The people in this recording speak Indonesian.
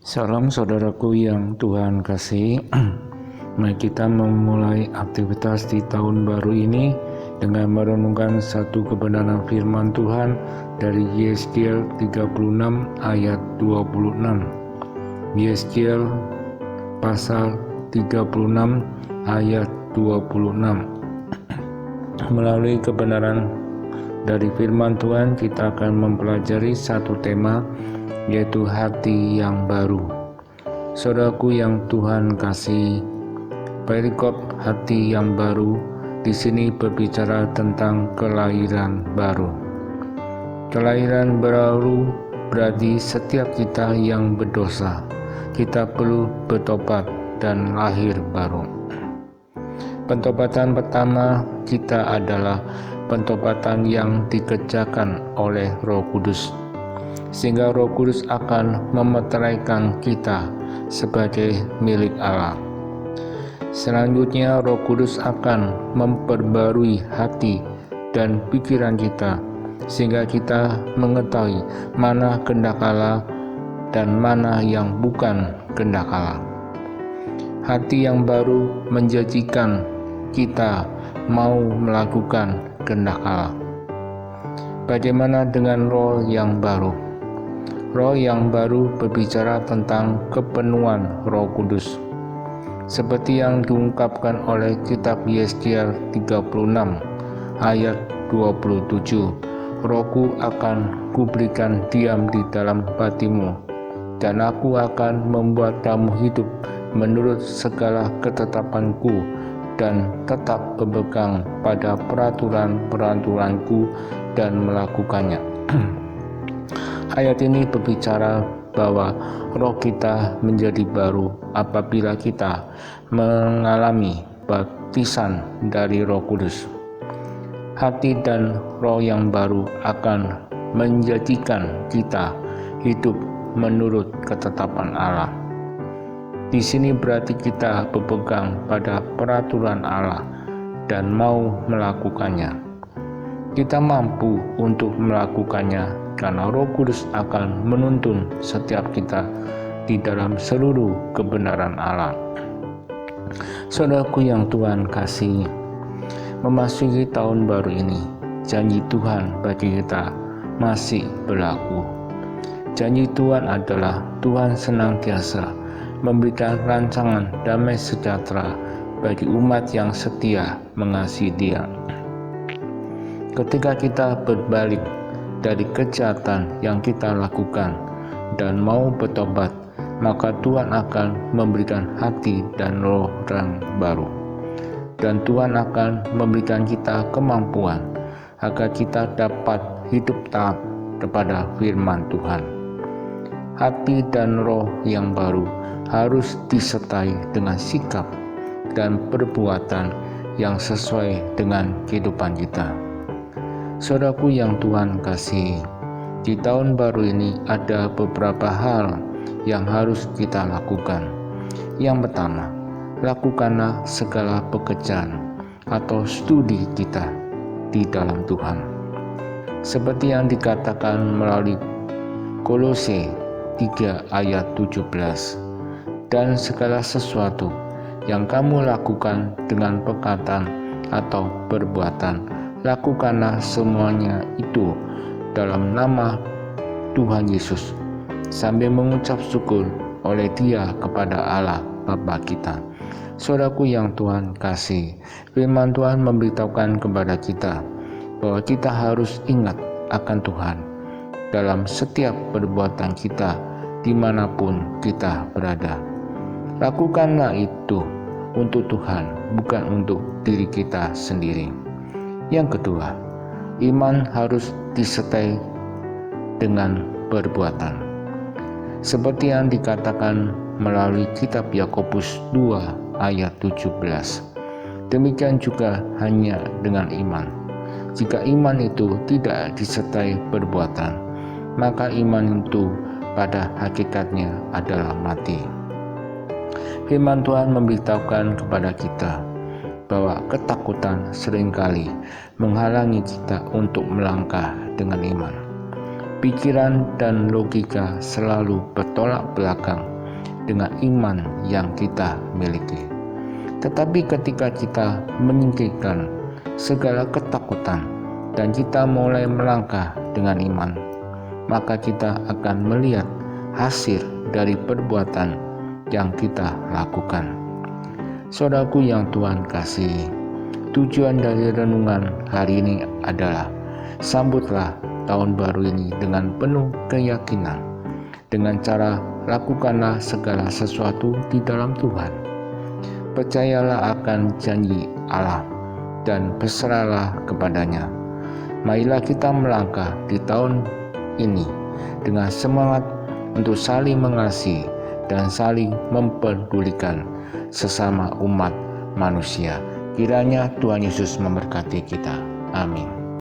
Salam saudaraku yang Tuhan kasih. Mari kita memulai aktivitas di tahun baru ini dengan merenungkan satu kebenaran firman Tuhan dari Yeskiel 36 ayat 26. Yeskiel pasal 36 ayat 26. Melalui kebenaran dari firman Tuhan, kita akan mempelajari satu tema, yaitu hati yang baru. Saudaraku yang Tuhan kasih, perikop hati yang baru di sini berbicara tentang kelahiran baru. Kelahiran baru berarti setiap kita yang berdosa, kita perlu bertobat dan lahir baru. Pentobatan pertama kita adalah pentobatan yang dikerjakan oleh Roh Kudus, sehingga Roh Kudus akan memeteraikan kita sebagai milik Allah. Selanjutnya Roh Kudus akan memperbarui hati dan pikiran kita, sehingga kita mengetahui mana kehendak Allah dan mana yang bukan kehendak Allah. Hati yang baru menjanjikan kita mau melakukan kehendak Allah. Bagaimana dengan roh yang baru? Roh yang baru berbicara tentang kepenuhan Roh Kudus. Seperti yang diungkapkan oleh kitab Yeskiel 36 ayat 27. Rohku akan kuberikan diam di dalam hatimu, dan aku akan membuat kamu hidup menurut segala ketetapanku dan tetap berpegang pada peraturan-peraturanku dan melakukannya. Ayat ini berbicara bahwa roh kita menjadi baru apabila kita mengalami baptisan dari Roh Kudus. Hati dan roh yang baru akan menjadikan kita hidup menurut ketetapan Allah. Di sini berarti kita berpegang pada peraturan Allah dan mau melakukannya. Kita mampu untuk melakukannya karena Roh Kudus akan menuntun setiap kita di dalam seluruh kebenaran Allah. Saudaraku yang Tuhan kasih, memasuki tahun baru ini, janji Tuhan bagi kita masih berlaku. Janji Tuhan adalah Tuhan senantiasa memberikan rancangan damai sejahtera bagi umat yang setia mengasihi Dia. Ketika kita berbalik dari kejahatan yang kita lakukan dan mau bertobat, maka Tuhan akan memberikan hati dan roh yang baru. Dan Tuhan akan memberikan kita kemampuan agar kita dapat hidup taat kepada firman Tuhan. Hati dan roh yang baru harus disertai dengan sikap dan perbuatan yang sesuai dengan kehidupan kita. Saudaraku yang Tuhan kasih, di tahun baru ini ada beberapa hal yang harus kita lakukan. Yang pertama, lakukanlah segala pekerjaan atau studi kita di dalam Tuhan. Seperti yang dikatakan melalui Kolose 3 ayat 17. Dan segala sesuatu yang kamu lakukan dengan perkataan atau perbuatan, lakukanlah semuanya itu dalam nama Tuhan Yesus, sambil mengucap syukur oleh Dia kepada Allah Bapa kita. Saudaraku yang Tuhan kasih, firman Tuhan memberitahukan kepada kita bahwa kita harus ingat akan Tuhan dalam setiap perbuatan kita dimanapun kita berada. Lakukanlah itu untuk Tuhan, bukan untuk diri kita sendiri. Yang kedua, iman harus disertai dengan perbuatan. Seperti yang dikatakan melalui kitab Yakobus 2 ayat 17. Demikian juga hanya dengan iman. Jika iman itu tidak disertai perbuatan, maka iman itu pada hakikatnya adalah mati. Firman Tuhan memberitahukan kepada kita bahwa ketakutan seringkali menghalangi kita untuk melangkah dengan iman. Pikiran dan logika selalu bertolak belakang dengan iman yang kita miliki. Tetapi ketika kita menyingkirkan segala ketakutan dan kita mulai melangkah dengan iman, maka kita akan melihat hasil dari perbuatan yang kita lakukan. Saudaraku yang Tuhan kasihi, tujuan dari renungan hari ini adalah sambutlah tahun baru ini dengan penuh keyakinan. Dengan cara lakukanlah segala sesuatu di dalam Tuhan. Percayalah akan janji Allah dan berserahlah kepadanya. Marilah kita melangkah di tahun ini dengan semangat untuk saling mengasihi dan saling mempedulikan sesama umat manusia. Kiranya Tuhan Yesus memberkati kita. Amin.